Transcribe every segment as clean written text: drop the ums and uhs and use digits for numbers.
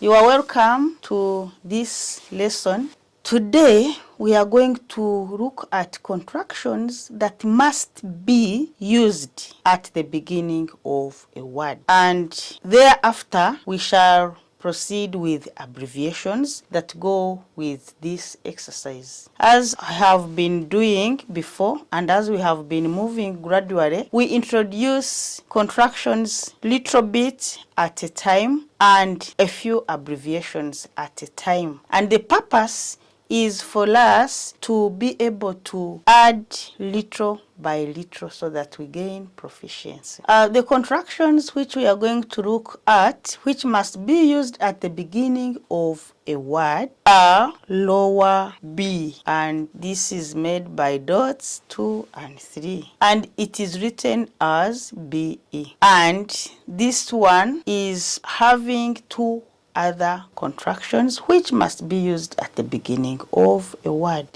You are welcome to this lesson. Today, we are going to look at contractions that must be used at the beginning of a word. And thereafter, we shall proceed with abbreviations that go with this exercise. As I have been doing before, and as we have been moving gradually, we introduce contractions little bit at a time and a few abbreviations at a time. And the purpose is for us to be able to add little by little so that we gain proficiency. The contractions which we are going to look at, which must be used at the beginning of a word, are lower B, and this is made by dots 2 and 3, and it is written as BE. And this one is having two other contractions which must be used at the beginning of a word.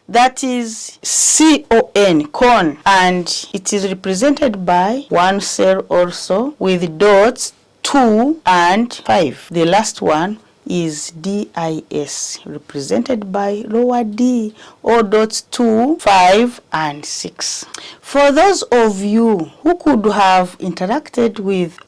That is CON, con, and it is represented by one cell also with dots 2 and 5. The last one is DIS, represented by lower D, or dots 2, 5, and 6. For those of you who could have interacted with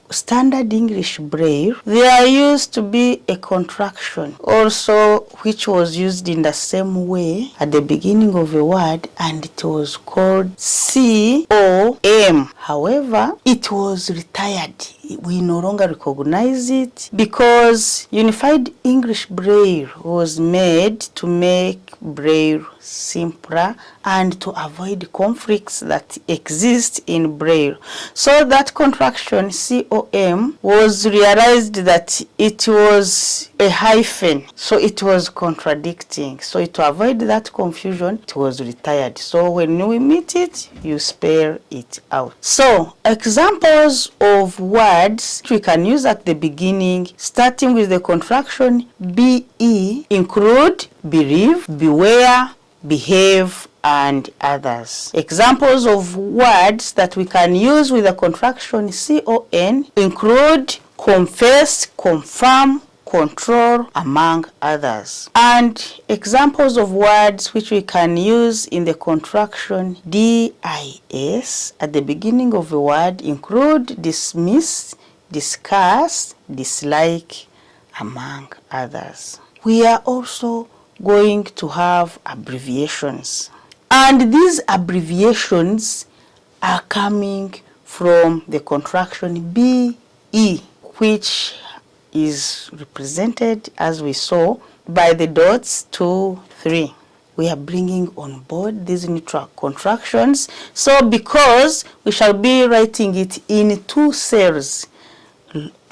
Standard English Braille, there used to be a contraction also which was used in the same way at the beginning of a word, and it was called COM. However, it was retired. We no longer recognize it because Unified English Braille was made to make Braille simpler and to avoid conflicts that exist in Braille. So that contraction COM was realized that it was a hyphen, so it was contradicting. So to avoid that confusion, it was retired. So when we meet it, you spell it out. So examples of words we can use at the beginning, starting with the contraction BE, include believe, beware, behave, and others. Examples of words that we can use with the contraction CON include confess, confirm, control, among others. And examples of words which we can use in the contraction DIS at the beginning of a word include dismiss, discuss, dislike, among others. We are also going to have abbreviations, and these abbreviations are coming from the contraction BE, which is represented, as we saw, by the dots 2, 3. We are bringing on board these neutral contractions, so because we shall be writing it in two cells,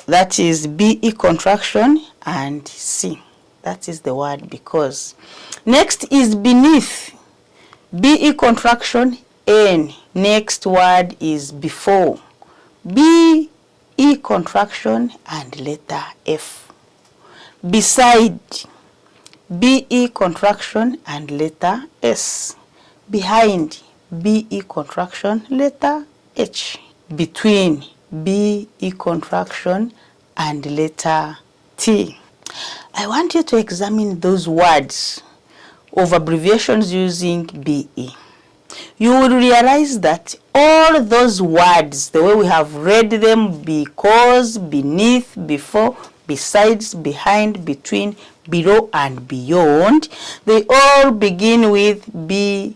that is BE contraction and C. That is the word because. Next is beneath, BE contraction N. Next word is before, BE contraction and letter F. Beside, BE contraction and letter S. Behind, BE contraction, letter H. Between, BE contraction and letter T. I want you to examine those words of abbreviations using BE. You will realize that all those words, the way we have read them, because, beneath, before, besides, behind, between, below, and beyond, they all begin with BE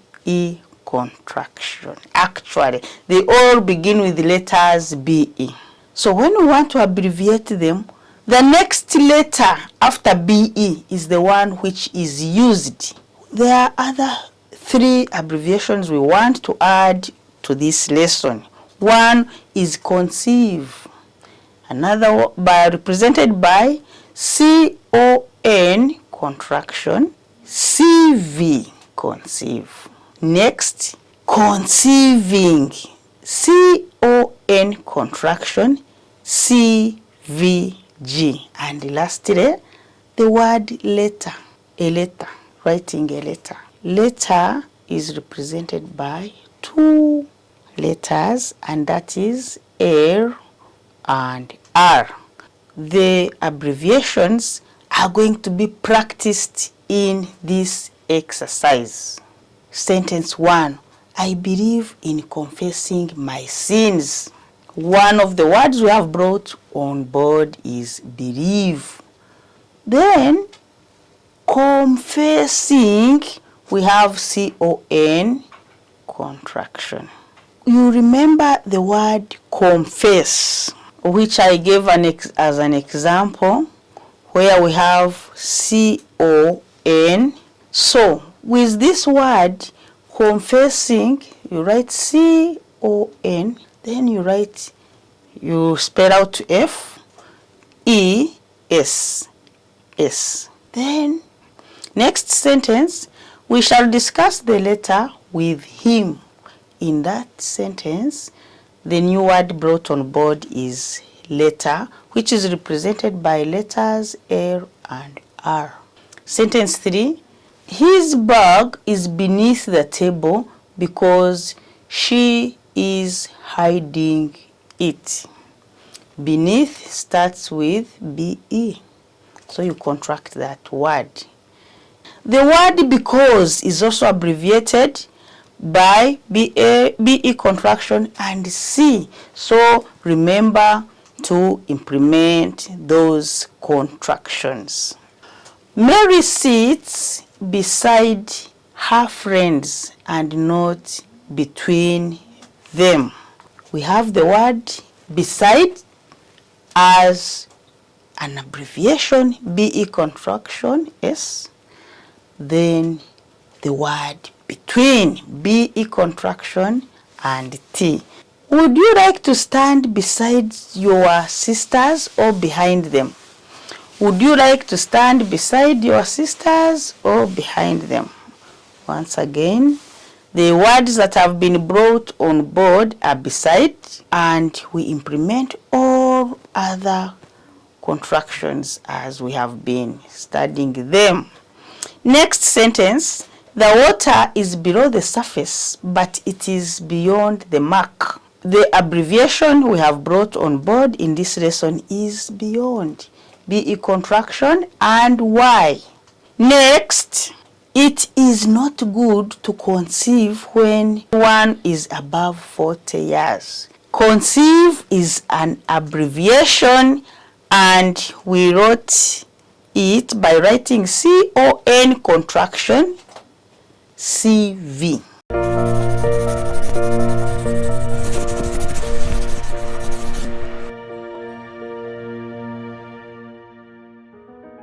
contraction. Actually, they all begin with letters BE. So when we want to abbreviate them, the next letter after BE is the one which is used. There are other three abbreviations we want to add to this lesson. One is conceive. Another represented by CON contraction, CV conceive. Next, conceiving, CON contraction, CVG. And lastly, the word letter, a letter, writing a letter. Letter is represented by two letters, and that is L and R. the abbreviations are going to be practiced in this exercise. Sentence 1. I believe in confessing my sins. One of the words we have brought on board is believe. Then confessing, we have C-O-N contraction. You remember the word confess, which I gave as an example, where we have C-O-N. So with this word confessing, you write C-O-N, then you spell out F-E-S-S. Then next sentence, we shall discuss the letter with him. In that sentence, the new word brought on board is letter, which is represented by letters L and R. Sentence 3. His bag is beneath the table because she is hiding it. Beneath starts with B-E. So you contract that word. The word because is also abbreviated by B-E contraction and C. So remember to implement those contractions. Mary sits beside her friends and not between them. We have the word beside as an abbreviation, B-E contraction, S. Then the word between, B-E contraction and T. Would you like to stand beside your sisters or behind them? Would you like to stand beside your sisters or behind them? Once again, the words that have been brought on board are beside, and we implement all other contractions as we have been studying them. Next sentence, the water is below the surface, but it is beyond the mark. The abbreviation we have brought on board in this lesson is beyond, B-E contraction and Y. Next, it is not good to conceive when one is above 40 years. Conceive is an abbreviation, and we wrote it by writing C-O-N contraction, C-V.